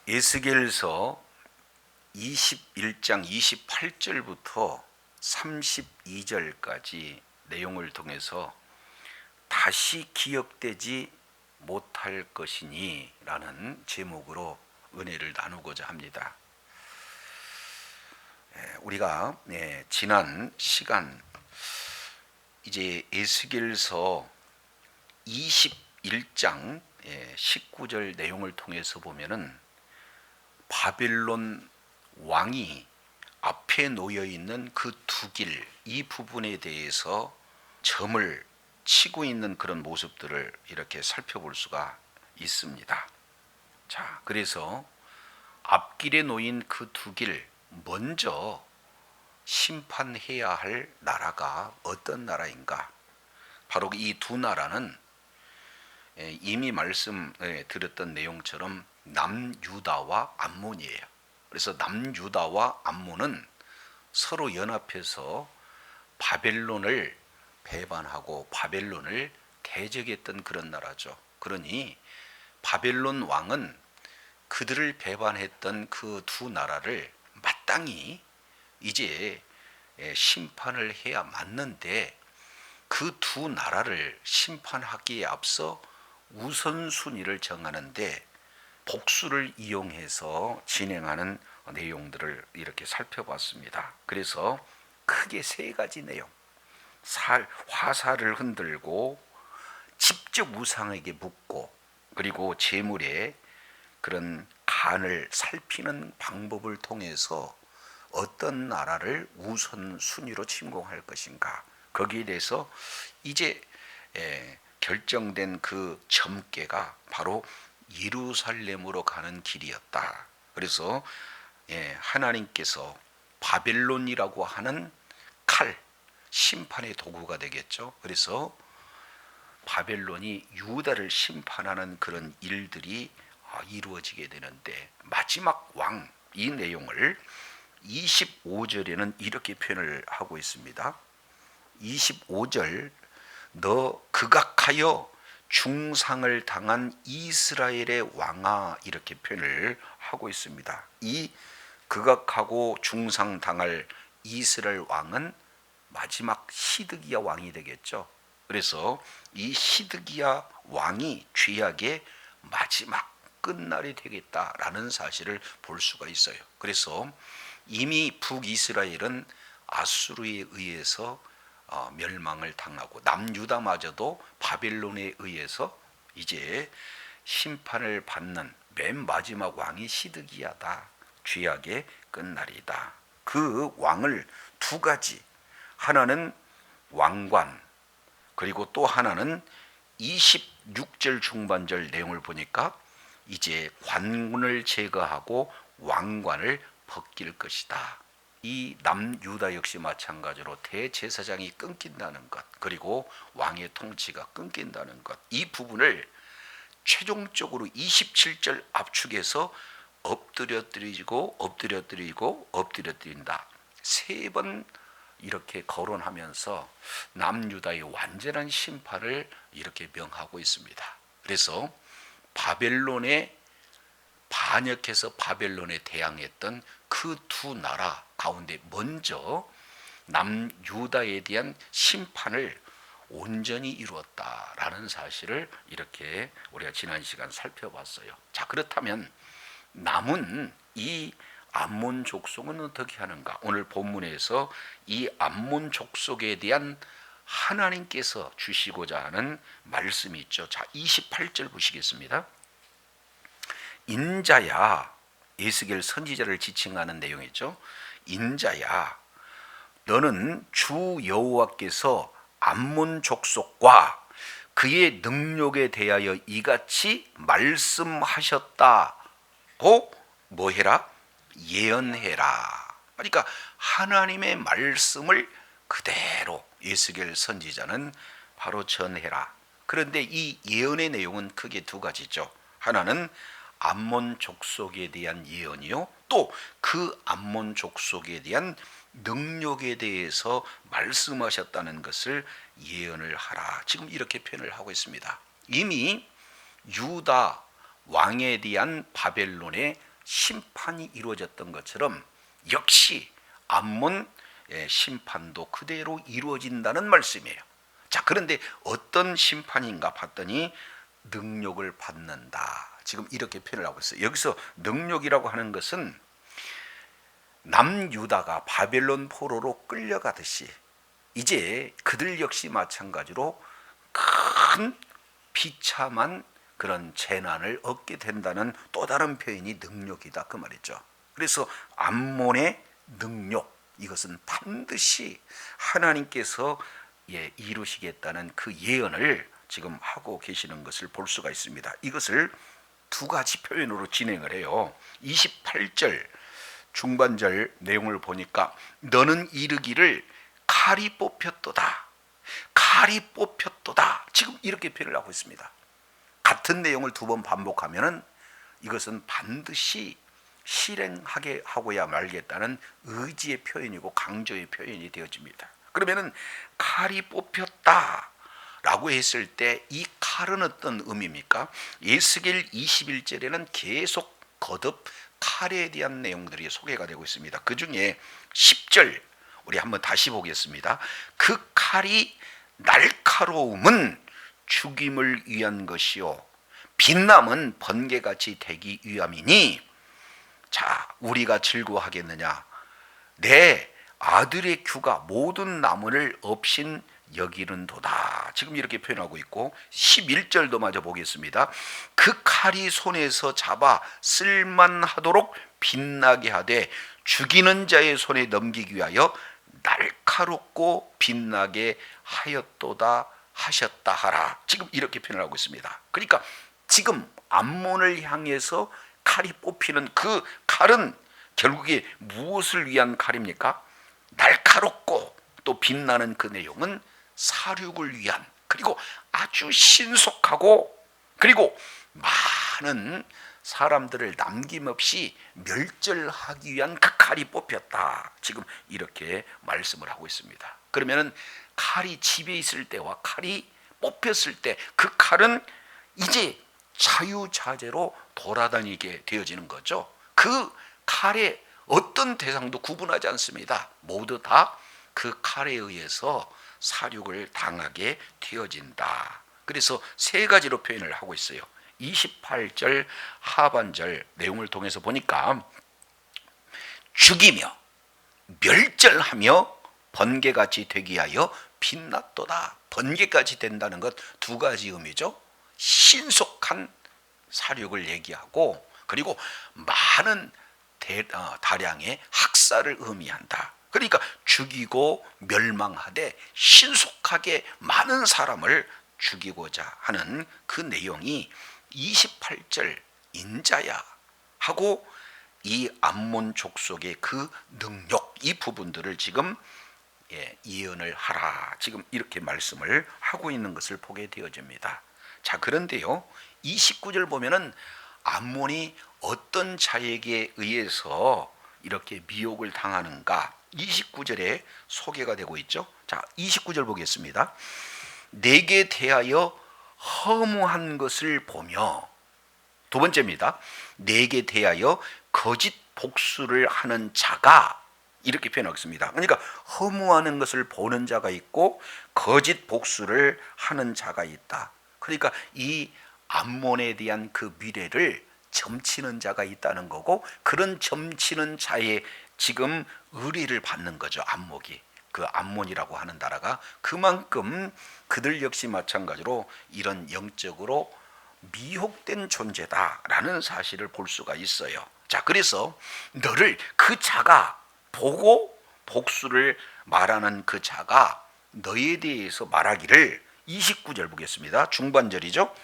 에스겔서 21장 28절부터 32절까지 내용을 통해서 다시 기억되지 못할 것이니 라는 제목으로 은혜를 나누고자 합니다. 우리가 지난 시간 이제 에스겔서 21장 19절 내용을 통해서 보면은 바벨론 왕이 앞에 놓여 있는 그 두 길, 이 부분에 대해서 점을 치고 있는 그런 모습들을 이렇게 살펴볼 수가 있습니다. 자, 그래서 앞길에 놓인 그 두 길, 먼저 심판해야 할 나라가 어떤 나라인가? 바로 이 두 나라는 이미 말씀드렸던 내용처럼 남유다와 암몬이에요. 그래서 남유다와 암몬은 서로 연합해서 바벨론을 배반하고 바벨론을 대적했던 그런 나라죠. 그러니 바벨론 왕은 그들을 배반했던 그 두 나라를 마땅히 이제 심판을 해야 맞는데, 그 두 나라를 심판하기에 앞서 우선순위를 정하는데 복수를 이용해서 진행하는 내용들을 이렇게 살펴봤습니다. 그래서 크게 세 가지 내용, 화살을 흔들고 직접 우상에게 묻고, 그리고 재물의 그런 간을 살피는 방법을 통해서 어떤 나라를 우선순위로 침공할 것인가, 거기에 대해서 이제 결정된 그 점괘가 바로 예루살렘으로 가는 길이었다. 그래서 하나님께서 바벨론이라고 하는 칼, 심판의 도구가 되겠죠. 그래서 바벨론이 유다를 심판하는 그런 일들이 이루어지게 되는데, 마지막 왕, 이 내용을 25절에는 이렇게 표현을 하고 있습니다. 25절, 너 극악하여 중상을 당한 이스라엘의 왕아, 이렇게 표현을 하고 있습니다. 이 극악하고 중상 당할 이스라엘 왕은 마지막 시드기야 왕이 되겠죠. 그래서 이 시드기야 왕이 죄악의 마지막 끝날이 되겠다라는 사실을 볼 수가 있어요. 그래서 이미 북이스라엘은 아수르에 의해서 멸망을 당하고, 남유다마저도 바벨론에 의해서 이제 심판을 받는 맨 마지막 왕이 시드기야다. 죄악의 끝날이다. 그 왕을 두 가지, 하나는 왕관, 그리고 또 하나는 26절 중반절 내용을 보니까 이제 관군을 제거하고 왕관을 벗길 것이다. 이 남유다 역시 마찬가지로 대제사장이 끊긴다는 것, 그리고 왕의 통치가 끊긴다는 것, 이 부분을 최종적으로 27절 압축해서 엎드려뜨리고 엎드려뜨린다. 세 번 이렇게 거론하면서 남유다의 완전한 심판을 이렇게 명하고 있습니다. 그래서 바벨론에 반역해서 바벨론에 대항했던 그 두 나라 가운데 먼저 남유다에 대한 심판을 온전히 이루었다라는 사실을 이렇게 우리가 지난 시간 살펴봤어요. 자, 그렇다면 남은 이 암몬 족속은 어떻게 하는가? 오늘 본문에서 이 암몬 족속에 대한 하나님께서 주시고자 하는 말씀이 있죠. 자, 28절 보시겠습니다. 인자야, 에스겔 선지자를 지칭하는 내용이죠. 인자야, 너는 주 여호와께서 암몬 족속과 그의 능력에 대하여 이같이 말씀하셨다고 뭐해라? 예언해라. 그러니까 하나님의 말씀을 그대로 에스겔 선지자는 바로 전해라. 그런데 이 예언의 내용은 크게 두 가지죠. 하나는 암몬 족속에 대한 예언이요, 또 그 암몬 족속에 대한 능력에 대해서 말씀하셨다는 것을 예언을 하라. 지금 이렇게 표현을 하고 있습니다. 이미 유다 왕에 대한 바벨론의 심판이 이루어졌던 것처럼 역시 암몬 심판도 그대로 이루어진다는 말씀이에요. 자, 그런데 어떤 심판인가 봤더니 능력을 받는다. 지금 이렇게 표현을 하고 있어요. 여기서 능력이라고 하는 것은 남유다가 바벨론 포로로 끌려가듯이 이제 그들 역시 마찬가지로 큰 비참한 그런 재난을 얻게 된다는 또 다른 표현이 능력이다 그 말이죠. 그래서 암몬의 능력, 이것은 반드시 하나님께서 이루시겠다는 그 예언을 지금 하고 계시는 것을 볼 수가 있습니다. 이것을 두 가지 표현으로 진행을 해요. 28절 중반절 내용을 보니까 너는 이르기를 칼이 뽑혔도다, 칼이 뽑혔도다, 지금 이렇게 표현을 하고 있습니다. 같은 내용을 두 번 반복하면은 이것은 반드시 실행하게 하고야 말겠다는 의지의 표현이고 강조의 표현이 되어집니다. 그러면은 칼이 뽑혔다 라고 했을 때 이 칼은 어떤 의미입니까? 에스겔 21절에는 계속 거듭 칼에 대한 내용들이 소개가 되고 있습니다. 그 중에 10절 우리 한번 다시 보겠습니다. 그 칼이 날카로움은 죽임을 위한 것이요 빛남은 번개같이 되기 위함이니, 자, 우리가 즐거워하겠느냐? 내 아들의 규가 모든 나무를 없인 여기는도다. 지금 이렇게 표현하고 있고 11절도 마저 보겠습니다. 그 칼이 손에서 잡아 쓸만하도록 빛나게 하되 죽이는 자의 손에 넘기기 위하여 날카롭고 빛나게 하였도다 하셨다 하라. 지금 이렇게 표현을 하고 있습니다. 그러니까 지금 암몬을 향해서 칼이 뽑히는 그 칼은 결국에 무엇을 위한 칼입니까? 날카롭고 또 빛나는 그 내용은 사륙을 위한, 그리고 아주 신속하고 그리고 많은 사람들을 남김없이 멸절하기 위한 그 칼이 뽑혔다. 지금 이렇게 말씀을 하고 있습니다. 그러면은 칼이 집에 있을 때와 칼이 뽑혔을 때 그 칼은 이제 자유자재로 돌아다니게 되어지는 거죠. 그 칼에 어떤 대상도 구분하지 않습니다. 모두 다 그 칼에 의해서 사륙을 당하게 되어진다. 그래서 세 가지로 표현을 하고 있어요. 28절 하반절 내용을 통해서 보니까 죽이며 멸절하며 번개같이 되기 하여 빛났도다. 번개같이 된다는 것 두 가지 의미죠. 신속한 사륙을 얘기하고 그리고 많은 다량의 학살을 의미한다. 그러니까 죽이고 멸망하되 신속하게 많은 사람을 죽이고자 하는 그 내용이 28절 인자야 하고 이 암몬 족속의 그 능력, 이 부분들을 지금 예언을 하라, 지금 이렇게 말씀을 하고 있는 것을 보게 되어집니다. 자, 그런데요 29절 보면은 암몬이 어떤 자에게 의해서 이렇게 미혹을 당하는가 29절에 소개가 되고 있죠. 자, 29절 보겠습니다. 내게 대하여 허무한 것을 보며, 두 번째입니다. 내게 대하여 거짓 복수를 하는 자가, 이렇게 표현하겠습니다. 그러니까 허무하는 것을 보는 자가 있고 거짓 복수를 하는 자가 있다. 그러니까 이 암몬에 대한 그 미래를 점치는 자가 있다는 거고, 그런 점치는 자의 지금 의뢰를 받는 거죠. 암몬이, 그 암몬이라고 하는 나라가 그만큼 그들 역시 마찬가지로 이런 영적으로 미혹된 존재다라는 사실을 볼 수가 있어요. 자, 그래서 너를, 그 자가 보고 복수를 말하는 그 자가 너에 대해서 말하기를, 29절 보겠습니다. 중반절이죠.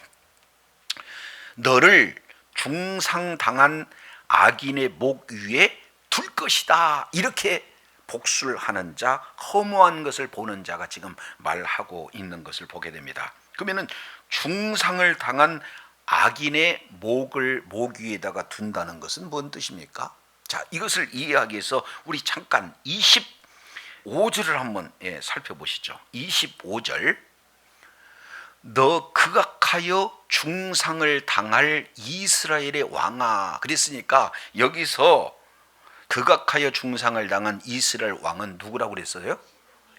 너를 중상당한 악인의 목 위에 둘 것이다. 이렇게 복수를 하는 자, 허무한 것을 보는 자가 지금 말하고 있는 것을 보게 됩니다. 그러면은 중상을 당한 악인의 목 위에다가 둔다는 것은 뭔 뜻입니까? 자, 이것을 이해하기 위해서 우리 잠깐 25절을 한번 살펴보시죠. 25절, 그가 극악하여 중상을 당할 이스라엘의 왕아. 그랬으니까 여기서 극악하여 중상을 당한 이스라엘 왕은 누구라고 그랬어요?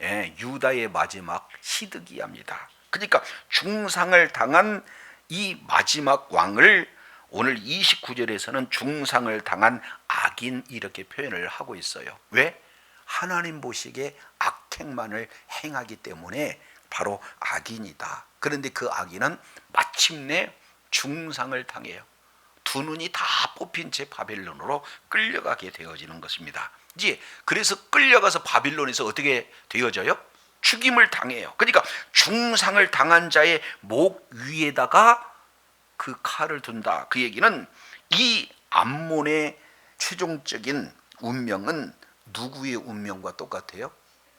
예, 유다의 마지막 시드기야입니다. 그러니까 중상을 당한 이 마지막 왕을 오늘 29절에서는 중상을 당한 악인 이렇게 표현을 하고 있어요. 왜? 하나님 보시기에 악행만을 행하기 때문에 바로 악인이다. 그런데 그 악인은 마침내 중상을 당해요. 두 눈이 다 뽑힌 채 바벨론으로 끌려가게 되어지는 것입니다. 이제 그래서 끌려가서 바빌론에서 어떻게 되어져요? 죽임을 당해요. 그러니까 중상을 당한 자의 목 위에다가 그 칼을 둔다. 그 얘기는 이 암몬의 최종적인 운명은 누구의 운명과 똑같아요?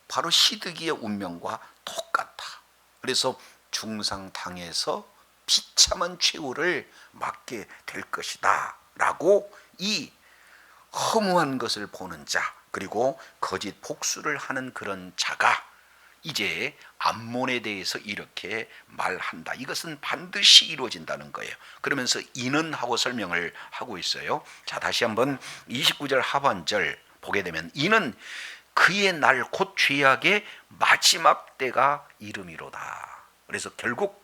바로 시드기의 운명과 똑같아. 그래서 중상 당해서 비참한 최후를 맞게 될 것이다 라고 이 허무한 것을 보는 자, 그리고 거짓 복수를 하는 그런 자가 이제 암몬에 대해서 이렇게 말한다. 이것은 반드시 이루어진다는 거예요. 그러면서 이는 하고 설명을 하고 있어요. 자, 다시 한번 29절 하반절 보게 되면 이는 그의 날 곧 죄악의 마지막 때가 이름이로다. 그래서 결국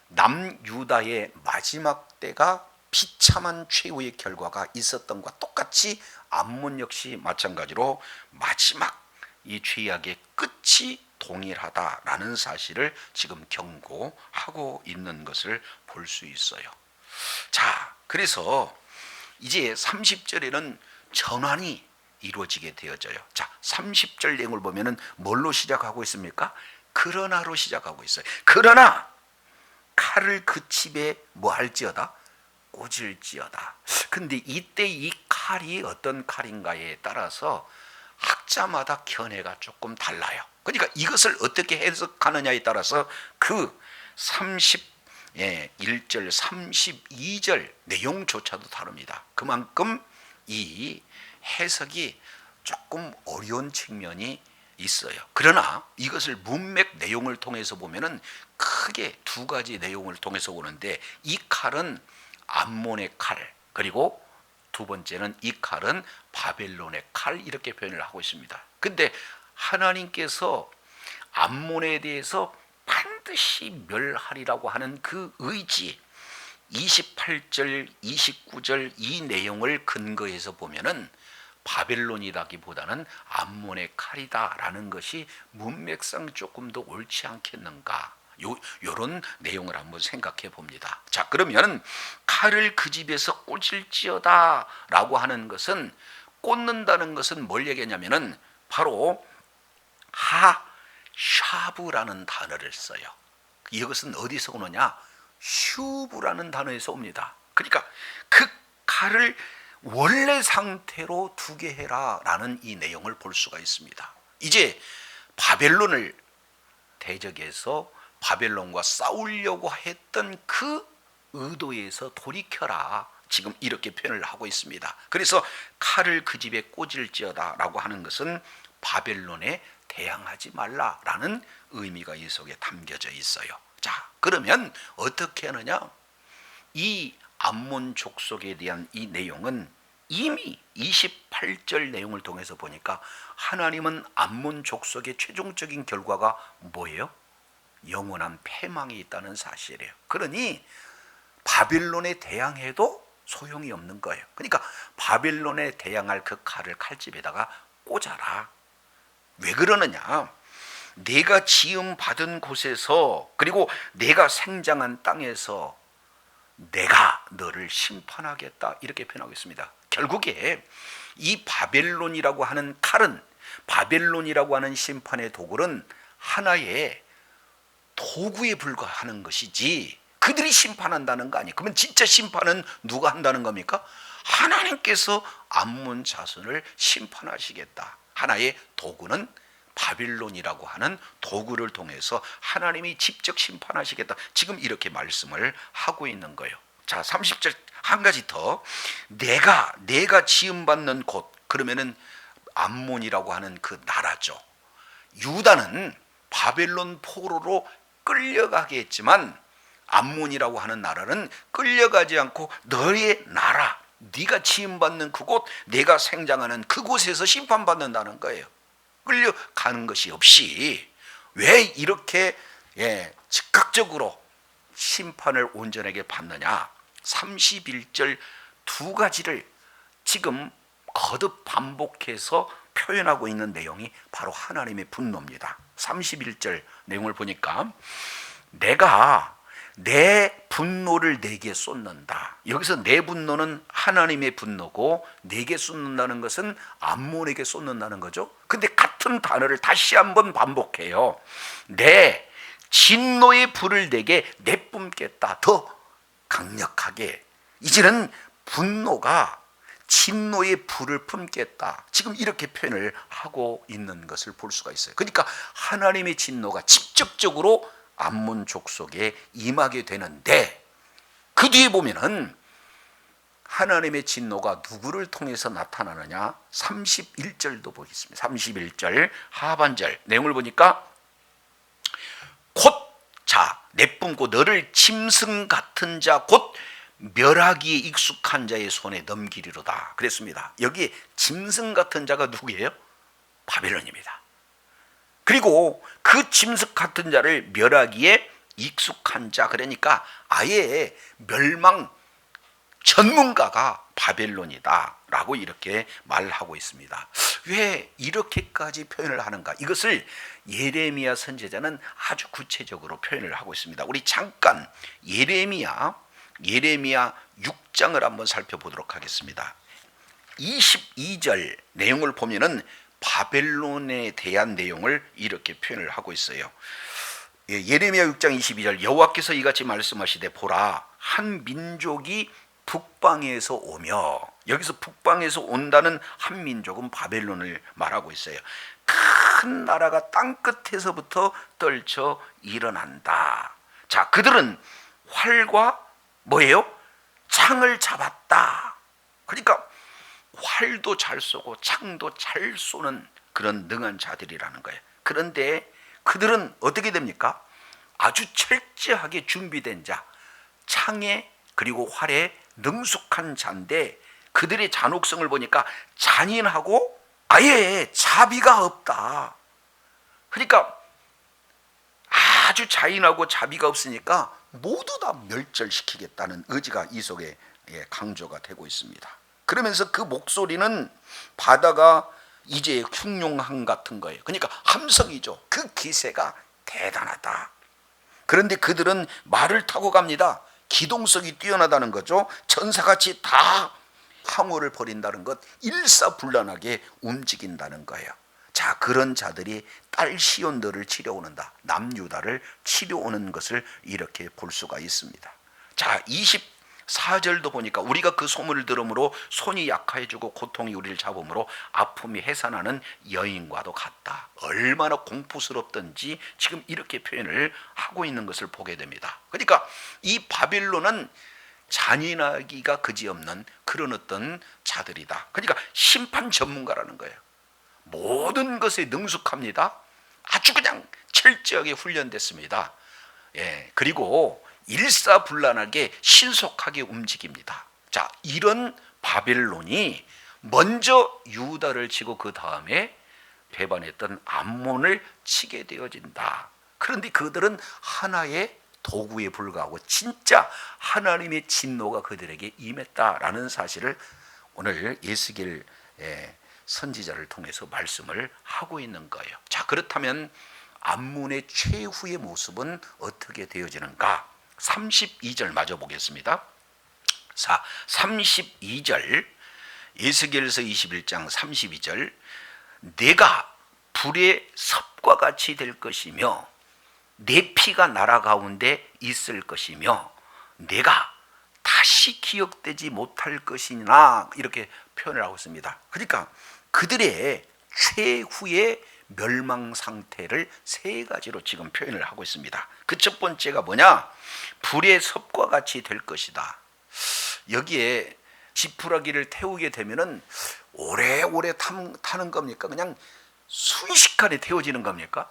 남유다의 마지막 때가 비참한 최후의 결과가 있었던 것과 똑같이 암몬 역시 마찬가지로 마지막 이 죄악의 끝이 동일하다라는 사실을 지금 경고하고 있는 것을 볼 수 있어요. 자, 그래서 이제 30절에는 전환이 이루어지게 되어져요. 자, 30절 내용을 보면은 뭘로 시작하고 있습니까? 그러나로 시작하고 있어요. 그러나 칼을 그 칩에 뭐 할지어다? 꽂을지어다. 근데 이때 이 칼이 어떤 칼인가에 따라서 학자마다 견해가 조금 달라요. 그러니까 이것을 어떻게 해석하느냐에 따라서 그 31절, 32절 내용조차도 다릅니다. 그만큼 이 해석이 조금 어려운 측면이 있어요. 그러나 이것을 문맥 내용을 통해서 보면은 크게 두 가지 내용을 통해서 보는데, 이 칼은 암몬의 칼, 그리고 두 번째는 이 칼은 바벨론의 칼, 이렇게 표현을 하고 있습니다. 근데 하나님께서 암몬에 대해서 반드시 멸하리라고 하는 그 의지, 28절, 29절 이 내용을 근거해서 보면은 바벨론이라기보다는 암몬의 칼이다라는 것이 문맥상 조금 더 옳지 않겠는가, 요런 내용을 한번 생각해 봅니다. 자, 그러면 칼을 그 집에서 꽂을지어다 라고 하는 것은, 꽂는다는 것은 뭘 얘기하냐면은 바로 샤브라는 단어를 써요. 이것은 어디서 오느냐? 슈브라는 단어에서 옵니다. 그러니까 그 칼을 원래 상태로 두게 해라 라는 이 내용을 볼 수가 있습니다. 이제 바벨론을 대적해서 바벨론과 싸우려고 했던 그 의도에서 돌이켜라, 지금 이렇게 표현을 하고 있습니다. 그래서 칼을 그 집에 꽂을지어다 라고 하는 것은 바벨론에 대항하지 말라라는 의미가 이 속에 담겨져 있어요. 자, 그러면 어떻게 하느냐? 이 암몬 족속에 대한 이 내용은 이미 28절 내용을 통해서 보니까 하나님은 암몬 족속의 최종적인 결과가 뭐예요? 영원한 패망이 있다는 사실이에요. 그러니 바벨론에 대항해도 소용이 없는 거예요. 그러니까 바벨론에 대항할 그 칼을 칼집에다가 꽂아라. 왜 그러느냐? 내가 지음 받은 곳에서, 그리고 내가 생장한 땅에서 내가 너를 심판하겠다, 이렇게 표현하고 있습니다. 결국에 이 바벨론이라고 하는 칼은, 바벨론이라고 하는 심판의 도구는 하나의 도구에 불과하는 것이지 그들이 심판한다는 거 아니에요. 그러면 진짜 심판은 누가 한다는 겁니까? 하나님께서 암몬 자손을 심판하시겠다. 하나의 도구는 바빌론이라고 하는 도구를 통해서 하나님이 직접 심판하시겠다, 지금 이렇게 말씀을 하고 있는 거예요. 자, 30절 한 가지 더. 내가 지음받는 곳, 그러면은 암몬이라고 하는 그 나라죠. 유다는 바벨론 포로로 끌려가게 했지만 암몬이라고 하는 나라는 끌려가지 않고 너의 나라, 네가 지음받는 그곳, 내가 생장하는 그곳에서 심판받는다는 거예요. 끌려가는 것이 없이 왜 이렇게 즉각적으로 심판을 온전하게 받느냐. 31절 두 가지를 지금 거듭 반복해서 표현하고 있는 내용이 바로 하나님의 분노입니다. 31절 내용을 보니까 내가 내 분노를 내게 쏟는다. 여기서 내 분노는 하나님의 분노고 내게 쏟는다는 것은 암몬에게 쏟는다는 거죠. 근데 같은 단어를 다시 한번 반복해요. 내 진노의 불을 내게 내뿜겠다. 더 강력하게. 이제는 분노가 진노의 불을 품겠다. 지금 이렇게 표현을 하고 있는 것을 볼 수가 있어요. 그러니까 하나님의 진노가 직접적으로 암몬 족속에 임하게 되는데, 그 뒤에 보면은 하나님의 진노가 누구를 통해서 나타나느냐. 31절도 보겠습니다. 31절 하반절 내용을 보니까 곧 자 내뿜고 너를 짐승 같은 자 곧 멸하기에 익숙한 자의 손에 넘기리로다 그랬습니다. 여기 짐승 같은 자가 누구예요? 바벨론입니다. 그리고 그 짐승 같은 자를 멸하기에 익숙한 자, 그러니까 아예 멸망 전문가가 바벨론이다 라고 이렇게 말하고 있습니다. 왜 이렇게까지 표현을 하는가? 이것을 예레미야 선지자는 아주 구체적으로 표현을 하고 있습니다. 우리 잠깐 예레미야 6장을 한번 살펴보도록 하겠습니다. 22절 내용을 보면은 바벨론에 대한 내용을 이렇게 표현을 하고 있어요. 예레미야 6장 22절 여호와께서 이같이 말씀하시되 보라 한 민족이 북방에서 오며, 여기서 북방에서 온다는 한 민족은 바벨론을 말하고 있어요. 큰 나라가 땅끝에서부터 떨쳐 일어난다. 자, 그들은 활과 뭐예요? 창을 잡았다. 그러니까 활도 잘 쏘고 창도 잘 쏘는 그런 능한 자들이라는 거예요. 그런데 그들은 어떻게 됩니까? 아주 철저하게 준비된 자, 창에 그리고 활에 능숙한 자인데 그들의 잔혹성을 보니까 잔인하고 아예 자비가 없다. 그러니까 아주 잔인하고 자비가 없으니까 모두 다 멸절시키겠다는 의지가 이 속에 강조가 되고 있습니다. 그러면서 그 목소리는 바다가 이제 흉룡함 같은 거예요. 그러니까 함성이죠. 그 기세가 대단하다. 그런데 그들은 말을 타고 갑니다. 기동성이 뛰어나다는 거죠. 전사같이 다 항우를 벌인다는 것, 일사불란하게 움직인다는 거예요. 자, 그런 자들이 딸 시온들을 치려오는다. 남유다를 치려오는 것을 이렇게 볼 수가 있습니다. 자, 24절도 보니까 우리가 그 소문을 들음으로 손이 약해지고 고통이 우리를 잡음으로 아픔이 해산하는 여인과도 같다. 얼마나 공포스럽던지 지금 이렇게 표현을 하고 있는 것을 보게 됩니다. 그러니까 이 바빌론은 잔인하기가 그지없는 그런 어떤 자들이다. 그러니까 심판 전문가라는 거예요. 모든 것에 능숙합니다. 아주 그냥 철저하게 훈련됐습니다. 그리고 일사불란하게 신속하게 움직입니다. 자, 이런 바벨론이 먼저 유다를 치고 그 다음에 배반했던 암몬을 치게 되어진다. 그런데 그들은 하나의 도구에 불과하고 진짜 하나님의 진노가 그들에게 임했다라는 사실을 오늘 예스겔 선지자를 통해서 말씀을 하고 있는 거예요. 자, 그렇다면 암몬의 최후의 모습은 어떻게 되어지는가? 32절 마저 보겠습니다. 32절 예스겔서 21장 32절 내가 불의 섭과 같이 될 것이며 내 피가 나라 가운데 있을 것이며 내가 다시 기억되지 못할 것이나 이렇게 표현을 하고 있습니다. 그러니까 그들의 최후의 멸망 상태를 세 가지로 지금 표현을 하고 있습니다. 그 첫 번째가 뭐냐? 불의 섭과 같이 될 것이다. 여기에 지푸라기를 태우게 되면은 오래오래 타는 겁니까? 그냥 순식간에 태워지는 겁니까?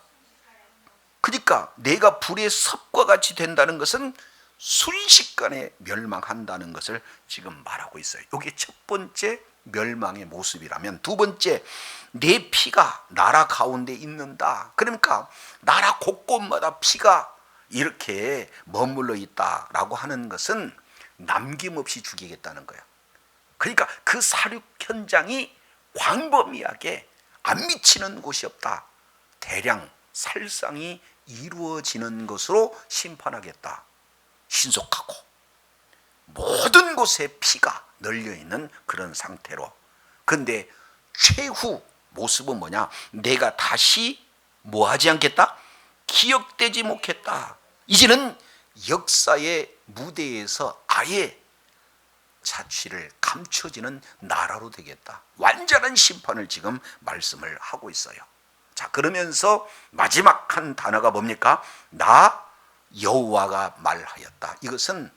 그러니까 내가 불의 섭과 같이 된다는 것은 순식간에 멸망한다는 것을 지금 말하고 있어요. 이게 첫 번째 멸망의 모습이라면, 두 번째, 내 피가 나라 가운데 있는다. 그러니까 나라 곳곳마다 피가 이렇게 머물러 있다라고 하는 것은 남김없이 죽이겠다는 거예요. 그러니까 그 살육 현장이 광범위하게 안 미치는 곳이 없다. 대량 살상이 이루어지는 것으로 심판하겠다. 신속하고 모든 곳에 피가 널려있는 그런 상태로. 근데 최후 모습은 뭐냐? 내가 다시 뭐하지 않겠다? 기억되지 못했다. 이제는 역사의 무대에서 아예 자취를 감춰지는 나라로 되겠다. 완전한 심판을 지금 말씀을 하고 있어요. 자, 그러면서 마지막 한 단어가 뭡니까? 나 여호와가 말하였다. 이것은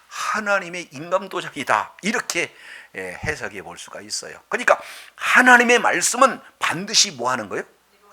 하나님의 임감도작이다. 이렇게 해석해 볼 수가 있어요. 그러니까 하나님의 말씀은 반드시 뭐 하는 거예요?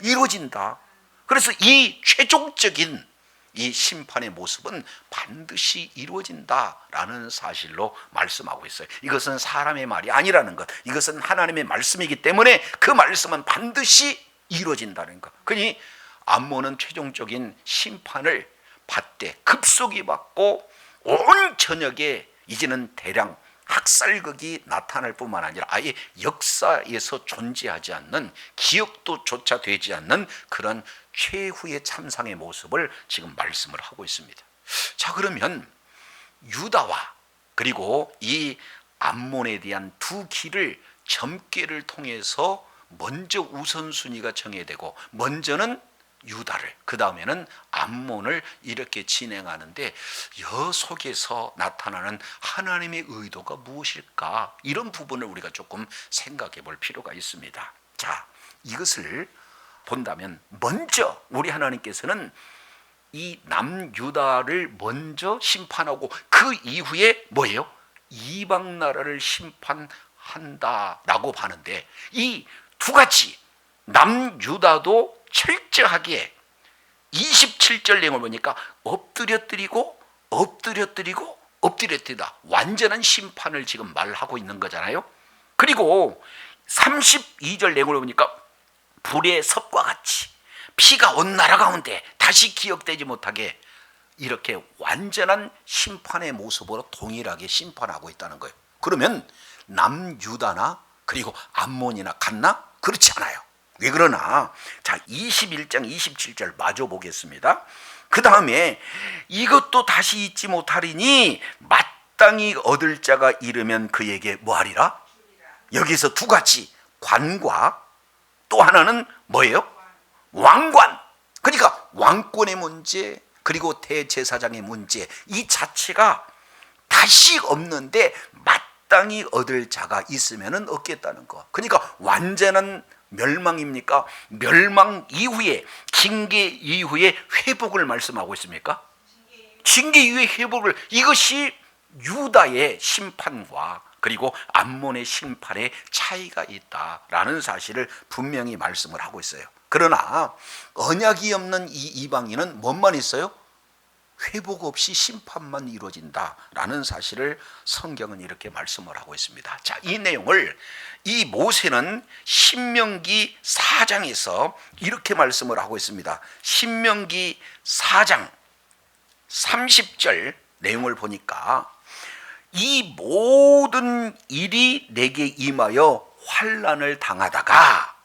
이루어진다. 그래서 이 최종적인 이 심판의 모습은 반드시 이루어진다라는 사실로 말씀하고 있어요. 이것은 사람의 말이 아니라는 것, 이것은 하나님의 말씀이기 때문에 그 말씀은 반드시 이루어진다는 것. 그러니 암몬은 최종적인 심판을 받되 급속히 받고 온 전역에 이제는 대량 학살극이 나타날 뿐만 아니라 아예 역사에서 존재하지 않는, 기억도 조차 되지 않는 그런 최후의 참상의 모습을 지금 말씀을 하고 있습니다. 자, 그러면 유다와 그리고 이 암몬에 대한 두 길을 점괘를 통해서 먼저 우선순위가 정해되고, 먼저는 유다를, 그 다음에는 암몬을 이렇게 진행하는데, 여 속에서 나타나는 하나님의 의도가 무엇일까? 이런 부분을 우리가 조금 생각해 볼 필요가 있습니다. 자, 이것을 본다면 먼저 우리 하나님께서는 이 남유다를 먼저 심판하고 그 이후에 뭐예요? 이방 나라를 심판한다라고 하는데, 이 두 가지, 남유다도 철저하게 27절 내용을 보니까 엎드려뜨리고 엎드려뜨리고 엎드려뜨리다, 완전한 심판을 지금 말하고 있는 거잖아요. 그리고 32절 내용을 보니까 불의 섭과 같이 피가 온 나라 가운데 다시 기억되지 못하게 이렇게 완전한 심판의 모습으로 동일하게 심판하고 있다는 거예요. 그러면 남유다나 그리고 암몬이나 같나? 그렇지 않아요. 왜 그러나? 자, 21장 27절 마저 보겠습니다. 그 다음에 이것도 다시 잊지 못하리니 마땅히 얻을 자가 이르면 그에게 뭐하리라? 여기서 두 가지, 관과 또 하나는 뭐예요? 왕관. 그러니까 왕권의 문제, 그리고 대제사장의 문제, 이 자체가 다시 없는데 마땅히 얻을 자가 있으면 얻겠다는 거. 그러니까 완전한 멸망입니까? 멸망 이후에, 징계 이후에 회복을 말씀하고 있습니까? 징계 이후의 회복을, 이것이 유다의 심판과 그리고 암몬의 심판의 차이가 있다라는 사실을 분명히 말씀을 하고 있어요. 그러나 언약이 없는 이 이방인은 뭐만 있어요? 회복 없이 심판만 이루어진다라는 사실을 성경은 이렇게 말씀을 하고 있습니다. 자, 이 내용을 이 모세는 신명기 4장에서 이렇게 말씀을 하고 있습니다. 신명기 4장 30절 내용을 보니까 이 모든 일이 내게 임하여 환난을 당하다가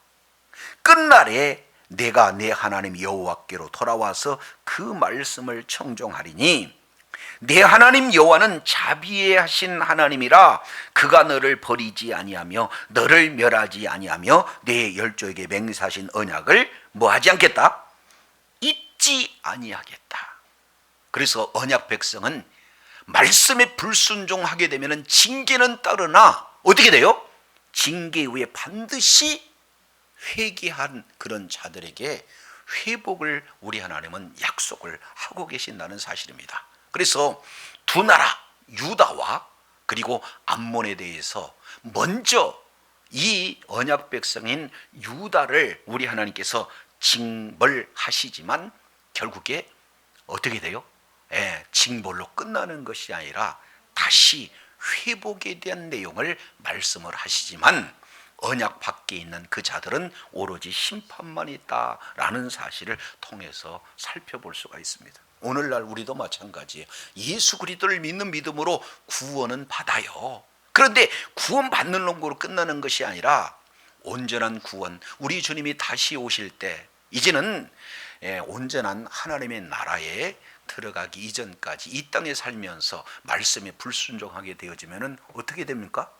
끝날에 내가 내 하나님 여호와께로 돌아와서 그 말씀을 청종하리니 내 하나님 여호와는 자비하신 하나님이라 그가 너를 버리지 아니하며 너를 멸하지 아니하며 내 열조에게 맹세하신 언약을 뭐하지 않겠다? 잊지 아니하겠다. 그래서 언약 백성은 말씀에 불순종하게 되면 징계는 따르나 어떻게 돼요? 징계 후에 반드시 회개한 그런 자들에게 회복을 우리 하나님은 약속을 하고 계신다는 사실입니다. 그래서 두 나라 유다와 그리고 암몬에 대해서 먼저 이 언약 백성인 유다를 우리 하나님께서 징벌하시지만 결국에 어떻게 돼요? 징벌로 끝나는 것이 아니라 다시 회복에 대한 내용을 말씀을 하시지만 언약 밖에 있는 그 자들은 오로지 심판만 있다라는 사실을 통해서 살펴볼 수가 있습니다. 오늘날 우리도 마찬가지예요. 예수 그리스도를 믿는 믿음으로 구원은 받아요. 그런데 구원 받는 놈으로 끝나는 것이 아니라 온전한 구원, 우리 주님이 다시 오실 때 이제는 온전한 하나님의 나라에 들어가기 이전까지 이 땅에 살면서 말씀에 불순종하게 되어지면 어떻게 됩니까?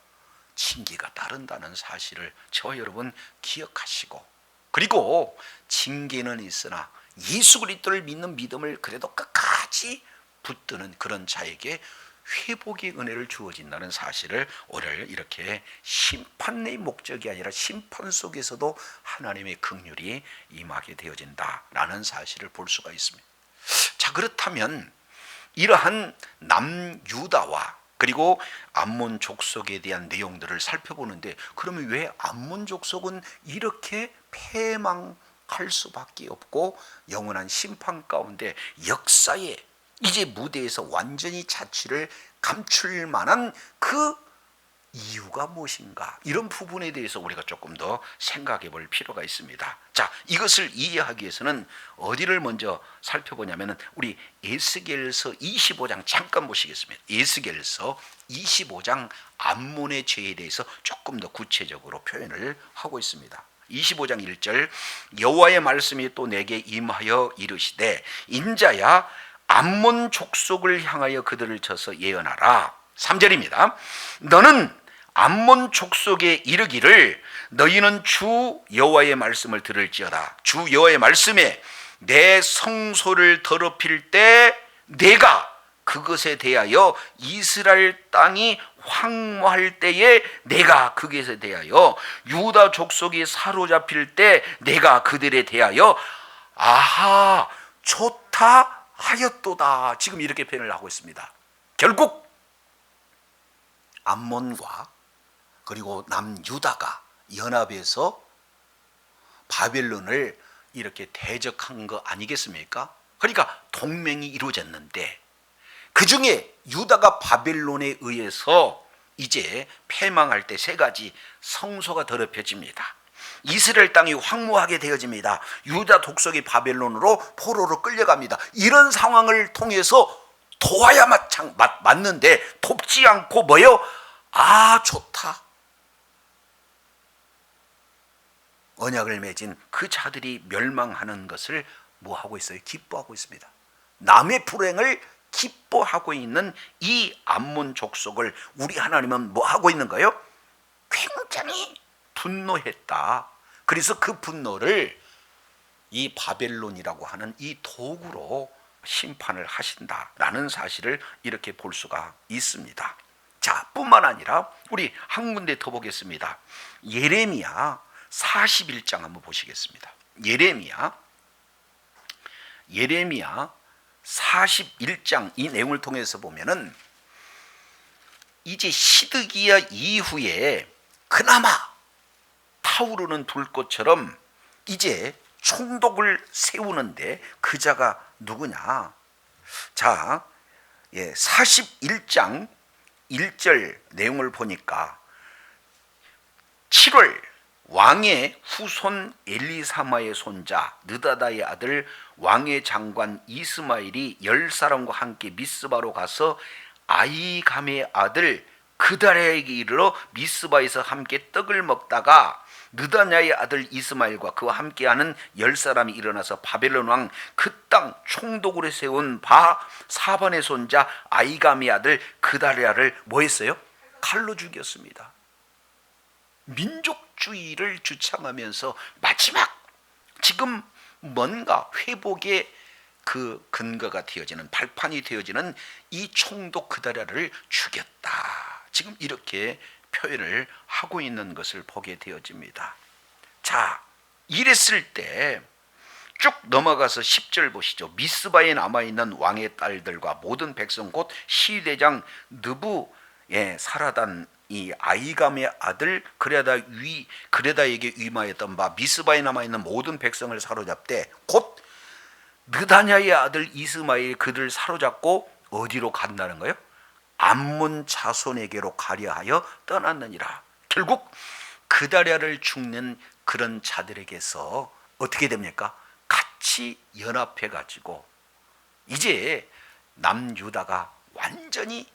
징계가 따른다는 사실을 저와 여러분 기억하시고, 그리고 징계는 있으나 예수 그리스도를 믿는 믿음을 그래도 끝까지 붙드는 그런 자에게 회복의 은혜를 주어진다는 사실을 오늘 이렇게 심판의 목적이 아니라 심판 속에서도 하나님의 긍휼이 임하게 되어진다라는 사실을 볼 수가 있습니다. 자, 그렇다면 이러한 남유다와 그리고 암몬 족속에 대한 내용들을 살펴보는데, 그러면 왜 암몬 족속은 이렇게 패망할 수밖에 없고 영원한 심판 가운데 역사의 이제 무대에서 완전히 자취를 감출 만한 그 이유가 무엇인가, 이런 부분에 대해서 우리가 조금 더 생각해 볼 필요가 있습니다. 자, 이것을 이해하기 위해서는 어디를 먼저 살펴보냐면 우리 에스겔서 25장 잠깐 보시겠습니다. 에스겔서 25장 암몬의 죄에 대해서 조금 더 구체적으로 표현을 하고 있습니다. 25장 1절, 여호와의 말씀이 또 내게 임하여 이르시되 인자야 암몬 족속을 향하여 그들을 쳐서 예언하라. 3절입니다. 너는 암몬 족속에 이르기를 너희는 주 여호와의 말씀을 들을지어다. 주 여호와의 말씀에 내 성소를 더럽힐 때 내가 그것에 대하여 이스라엘 땅이 황무할 때에 내가 그것에 대하여 유다 족속이 사로잡힐 때 내가 그들에 대하여 아하 좋다 하였도다. 지금 이렇게 표현을 하고 있습니다. 결국 암몬과 그리고 남유다가 연합해서 바벨론을 이렇게 대적한 거 아니겠습니까? 그러니까 동맹이 이루어졌는데 그 중에 유다가 바벨론에 의해서 이제 패망할 때 세 가지, 성소가 더럽혀집니다. 이스라엘 땅이 황무하게 되어집니다. 유다 독속이 바벨론으로 포로로 끌려갑니다. 이런 상황을 통해서 도와야 맞는데 돕지 않고 뭐요? 아 좋다. 언약을 맺은 그 자들이 멸망하는 것을 뭐하고 있어요? 기뻐하고 있습니다. 남의 불행을 기뻐하고 있는 이 암몬 족속을 우리 하나님은 뭐하고 있는 거예요? 굉장히 분노했다. 그래서 그 분노를 이 바벨론이라고 하는 이 도구로 심판을 하신다라는 사실을 이렇게 볼 수가 있습니다. 자, 뿐만 아니라 우리 한 군데 더 보겠습니다. 예레미야 41장 한번 보시겠습니다. 예레미야 41장 이 내용을 통해서 보면은 이제 시드기야 이후에 그나마 타오르는 불꽃처럼 이제 총독을 세우는데 그 자가 누구냐? 자, 41장 1절 내용을 보니까 7월 왕의 후손 엘리사마의 손자 느다다의 아들 왕의 장관 이스마엘이 10사람과 함께 미스바로 가서 아이감의 아들 그다랴에게 이르러 미스바에서 함께 떡을 먹다가 느다냐의 아들 이스마엘과 그와 함께하는 10사람이 일어나서 바벨론 왕 그 땅 총독으로 세운 사반의 손자 아이감의 아들 그다랴를 뭐 했어요? 칼로 죽였습니다. 민족주의를 주창하면서 마지막 지금 뭔가 회복의 그 근거가 되어지는 발판이 되어지는 이 총독 그다랴를 죽였다. 지금 이렇게 표현을 하고 있는 것을 보게 되어집니다. 자, 이랬을 때 쭉 넘어가서 10절 보시죠. 미스바에 남아있는 왕의 딸들과 모든 백성 곧 시대장 느부에 사라단 이 아이감의 아들 그레다에게 위임하였던 바 미스바에 남아있는 모든 백성을 사로잡되 곧 느다냐의 아들 이스마엘이 그들을 사로잡고 어디로 간다는 거예요? 암몬 자손에게로 가려 하여 떠났느니라. 결국 그다랴를 죽는 그런 자들에게서 어떻게 됩니까? 같이 연합해 가지고 이제 남유다가 완전히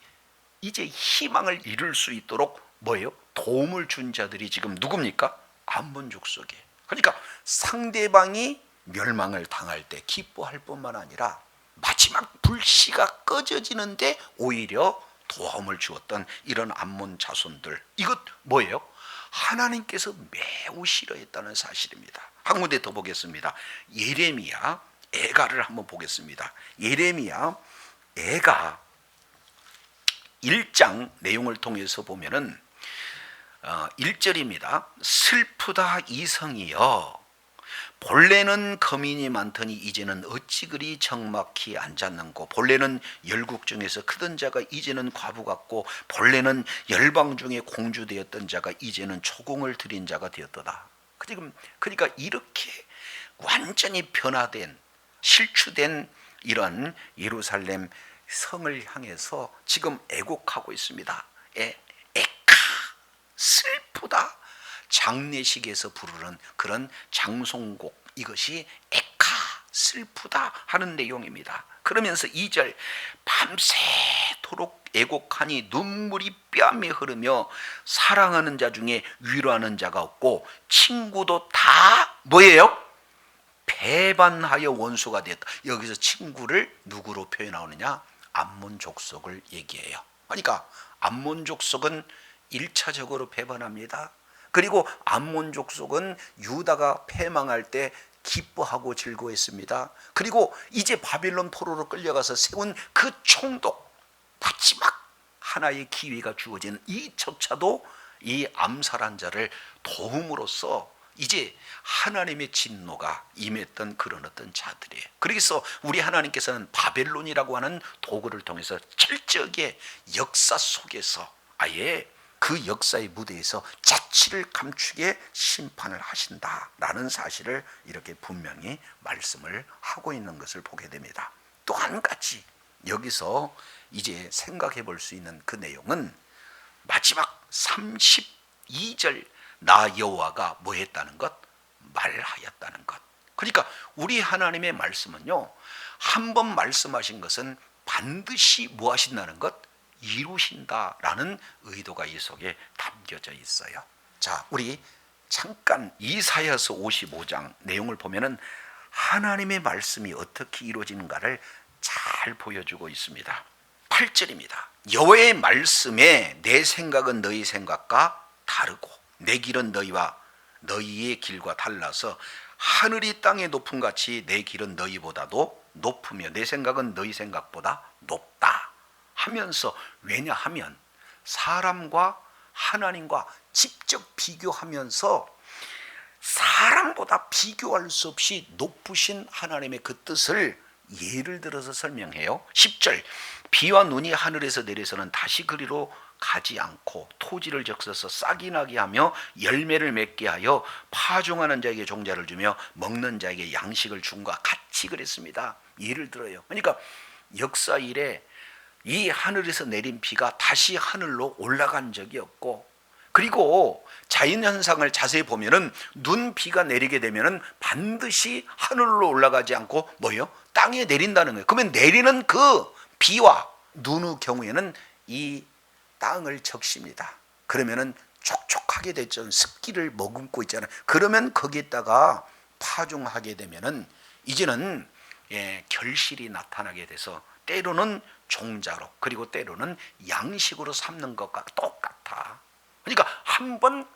이제 희망을 이룰 수 있도록 뭐예요? 도움을 준 자들이 지금 누굽니까? 암몬 족속에. 그러니까 상대방이 멸망을 당할 때 기뻐할 뿐만 아니라 마지막 불씨가 꺼져지는데 오히려 도움을 주었던 이런 암몬 자손들, 이것 뭐예요? 하나님께서 매우 싫어했다는 사실입니다. 한 군데 더 보겠습니다. 예레미야 애가를 한번 보겠습니다. 예레미야 애가 1장 내용을 통해서 보면은 1절입니다. 슬프다 이성이여, 본래는 거민이 많더니 이제는 어찌 그리 적막히 앉았는고, 본래는 열국 중에서 크던 자가 이제는 과부 같고, 본래는 열방 중에 공주되었던 자가 이제는 초공을 들인 자가 되었도다. 그러니까 이렇게 완전히 변화된 실추된 이런 예루살렘 성을 향해서 지금 애곡하고 있습니다. 에카, 슬프다. 장례식에서 부르는 그런 장송곡, 이것이 에카, 슬프다 하는 내용입니다. 그러면서 2절, 밤새도록 애곡하니 눈물이 뺨에 흐르며 사랑하는 자 중에 위로하는 자가 없고 친구도 다 뭐예요? 배반하여 원수가 되었다. 여기서 친구를 누구로 표현하느냐? 암몬 족속을 얘기해요. 그러니까 암몬 족속은 1차적으로 배반합니다. 그리고 암몬 족속은 유다가 패망할 때 기뻐하고 즐거워했습니다. 그리고 이제 바빌론 포로로 끌려가서 세운 그 총독, 마지막 하나의 기회가 주어진 이조차도 이 암살한 자를 도움으로써 이제 하나님의 진노가 임했던 그런 어떤 자들이에요. 그래서 우리 하나님께서는 바벨론이라고 하는 도구를 통해서 철저하게 역사 속에서 아예 그 역사의 무대에서 자치를 감추게 심판을 하신다라는 사실을 이렇게 분명히 말씀을 하고 있는 것을 보게 됩니다. 또 한 가지 여기서 이제 생각해 볼 수 있는 그 내용은 마지막 32절, 나 여호와가 뭐 했다는 것? 말하였다는 것. 그러니까 우리 하나님의 말씀은요, 한 번 말씀하신 것은 반드시 뭐 하신다는 것? 이루신다라는 의도가 이 속에 담겨져 있어요. 자, 우리 잠깐 이사야서 55장 내용을 보면은 하나님의 말씀이 어떻게 이루어지는가를 잘 보여주고 있습니다. 8절입니다. 여호와의 말씀에 내 생각은 너희 생각과 다르고 내 길은 너희의 길과 달라서 하늘이 땅의 높음 같이 내 길은 너희보다도 높으며 내 생각은 너희 생각보다 높다 하면서, 왜냐하면 사람과 하나님과 직접 비교하면서 사람보다 비교할 수 없이 높으신 하나님의 그 뜻을 예를 들어서 설명해요. 10절, 비와 눈이 하늘에서 내려서는 다시 그리로 가지 않고 토지를 적셔서 싹이 나게 하며 열매를 맺게 하여 파종하는 자에게 종자를 주며 먹는 자에게 양식을 줌과 같이 그랬습니다. 예를 들어요. 그러니까 역사 이래 이 하늘에서 내린 비가 다시 하늘로 올라간 적이 없고, 그리고 자연현상을 자세히 보면은 눈, 비가 내리게 되면은 반드시 하늘로 올라가지 않고 뭐요? 땅에 내린다는 거예요. 그러면 내리는 그 비와 눈의 경우에는 이 땅을 적십니다. 그러면은 촉촉하게 됐죠. 습기를 머금고 있잖아요. 그러면 거기에다가 파종하게 되면은 이제는 결실이 나타나게 돼서 때로는 종자로, 그리고 때로는 양식으로 삼는 것과 똑같아. 그러니까 한번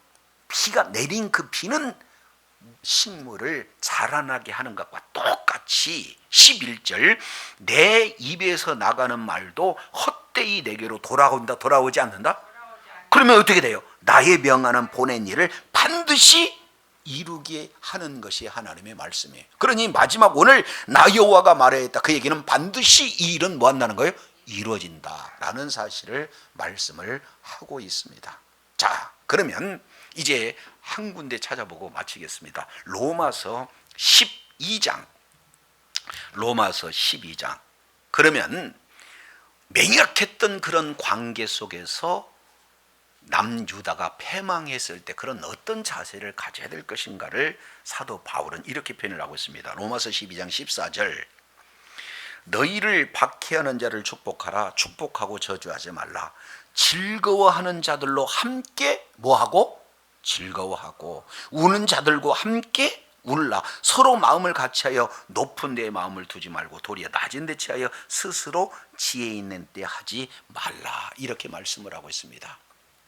비가 내린 그 비는 식물을 자라나게 하는 것과 똑같이 11절, 내 입에서 나가는 말도 헛되이 내게로 돌아오지 않는다? 그러면 어떻게 돼요? 나의 명하는 보낸 일을 반드시 이루게 하는 것이 하나님의 말씀이에요. 그러니 마지막 오늘 나 여호와가 말하였다, 그 얘기는 반드시 이 일은 뭐 한다는 거예요? 이루어진다라는 사실을 말씀을 하고 있습니다. 자, 그러면 이제 한 군데 찾아보고 마치겠습니다. 로마서 12장 로마서 12장. 그러면 맹약했던 그런 관계 속에서 남유다가 패망했을 때 그런 어떤 자세를 가져야 될 것인가를 사도 바울은 이렇게 표현을 하고 있습니다. 로마서 12장 14절. 너희를 박해하는 자를 축복하라. 축복하고 저주하지 말라. 즐거워하는 자들로 함께 뭐하고? 즐거워하고 우는 자들과 함께 울라. 서로 마음을 같이하여 높은 데에 마음을 두지 말고 도리어 낮은 데 취하여 스스로 지혜 있는 데 하지 말라. 이렇게 말씀을 하고 있습니다.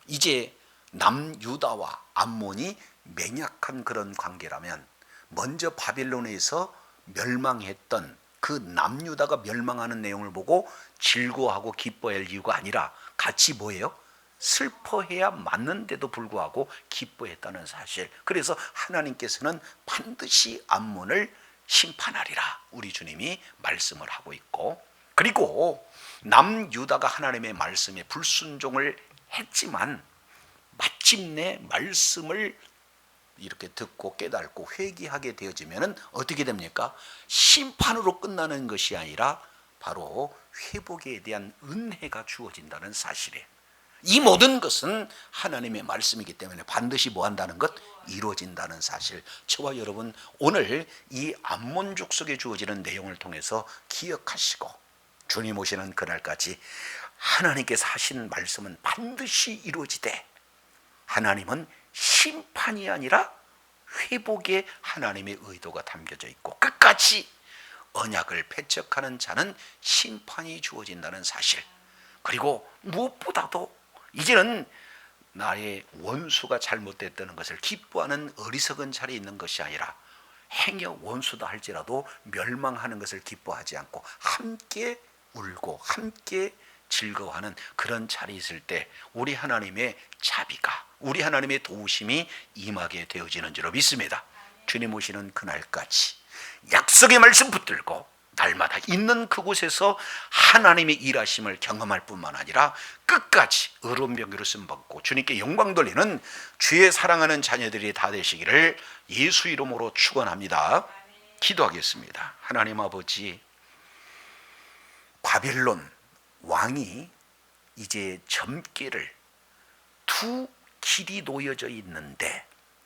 이제 남유다와 암몬이 맹약한 그런 관계라면 먼저 바벨론에서 멸망했던 그 남유다가 멸망하는 내용을 보고 즐거워하고 기뻐할 이유가 아니라 같이 뭐예요? 슬퍼해야 맞는데도 불구하고 기뻐했다는 사실. 그래서 하나님께서는 반드시 암몬을 심판하리라 우리 주님이 말씀을 하고 있고, 그리고 남유다가 하나님의 말씀에 불순종을 했지만 마침내 말씀을 이렇게 듣고 깨닫고 회개하게 되어지면 어떻게 됩니까? 심판으로 끝나는 것이 아니라 바로 회복에 대한 은혜가 주어진다는 사실이에요. 이 모든 것은 하나님의 말씀이기 때문에 반드시 뭐 한다는 것? 이루어진다는 사실. 저와 여러분 오늘 이 암몬 족속에 주어지는 내용을 통해서 기억하시고 주님 오시는 그날까지 하나님께서 하신 말씀은 반드시 이루어지되 하나님은 심판이 아니라 회복에 하나님의 의도가 담겨져 있고 끝까지 언약을 배척하는 자는 심판이 주어진다는 사실. 그리고 무엇보다도 이제는 나의 원수가 잘못됐다는 것을 기뻐하는 어리석은 자리에 있는 것이 아니라 행여 원수다 할지라도 멸망하는 것을 기뻐하지 않고 함께 울고 함께 즐거워하는 그런 자리에 있을 때 우리 하나님의 자비가, 우리 하나님의 도우심이 임하게 되어지는 줄로 믿습니다. 주님 오시는 그날까지 약속의 말씀 붙들고 날마다 있는 그곳에서 하나님의 일하심을 경험할 뿐만 아니라 끝까지 의로운병기로 쓰임받고 주님께 영광 돌리는 주의 사랑하는 자녀들이 다 되시기를 예수 이름으로 축원합니다. 기도하겠습니다. 하나님 아버지, 바벨론 왕이 이제 점괘를 두 길이 놓여져 있는데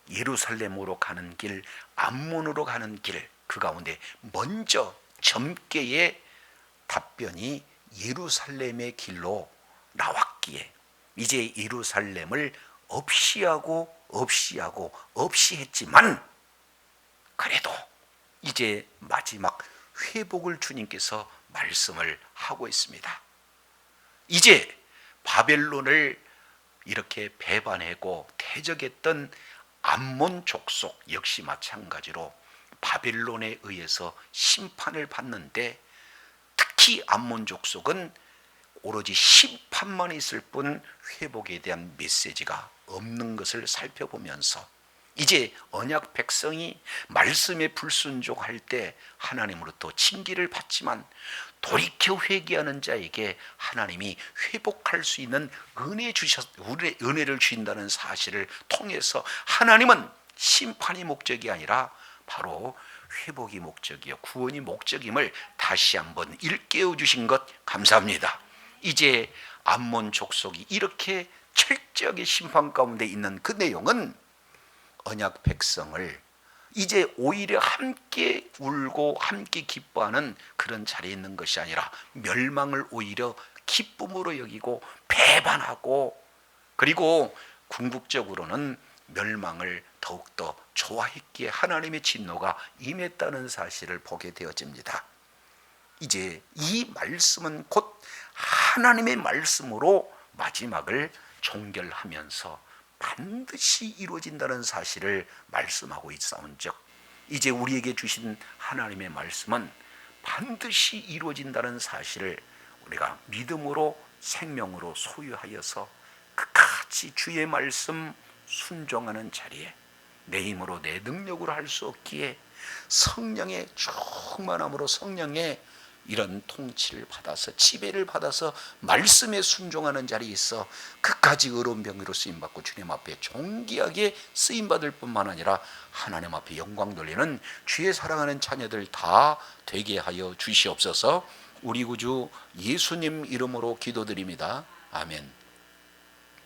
예루살렘으로 가는 길, 암몬으로 가는 길, 그 가운데 먼저 점괘의 답변이 예루살렘의 길로 나왔기에 이제 예루살렘을 없이 했지만 그래도 이제 마지막 회복을 주님께서 말씀을 하고 있습니다. 이제 바벨론을 이렇게 배반하고 대적했던 암몬 족속 역시 마찬가지로 바벨론에 의해서 심판을 받는데 특히 암몬 족속은 오로지 심판만 있을 뿐 회복에 대한 메시지가 없는 것을 살펴보면서 이제 언약 백성이 말씀에 불순종할 때 하나님으로부터 징계를 받지만 돌이켜 회개하는 자에게 하나님이 회복할 수 있는 은혜를 주신다는 사실을 통해서 하나님은 심판이 목적이 아니라 바로 회복이 목적이요 구원이 목적임을 다시 한번 일깨워 주신 것 감사합니다. 이제 암몬 족속이 이렇게 철저하게 심판 가운데 있는 그 내용은 언약 백성을 이제 오히려 함께 울고 함께 기뻐하는 그런 자리에 있는 것이 아니라 멸망을 오히려 기쁨으로 여기고 배반하고 그리고 궁극적으로는 멸망을 더욱더 좋아했기에 하나님의 진노가 임했다는 사실을 보게 되어집니다. 이제 이 말씀은 곧 하나님의 말씀으로 마지막을 종결하면서 반드시 이루어진다는 사실을 말씀하고 있사온즉 이제 우리에게 주신 하나님의 말씀은 반드시 이루어진다는 사실을 우리가 믿음으로 생명으로 소유하여서 끝까지 주의 말씀 순종하는 자리에 내 힘으로 내 능력으로 할 수 없기에 성령의 충만함으로 성령의 이런 통치를 받아서 지배를 받아서 말씀에 순종하는 자리에 있어 그까지 의로운 병으로 쓰임받고 주님 앞에 존귀하게 쓰임받을 뿐만 아니라 하나님 앞에 영광 돌리는 주의 사랑하는 자녀들 다 되게 하여 주시옵소서. 우리 구주 예수님 이름으로 기도드립니다. 아멘.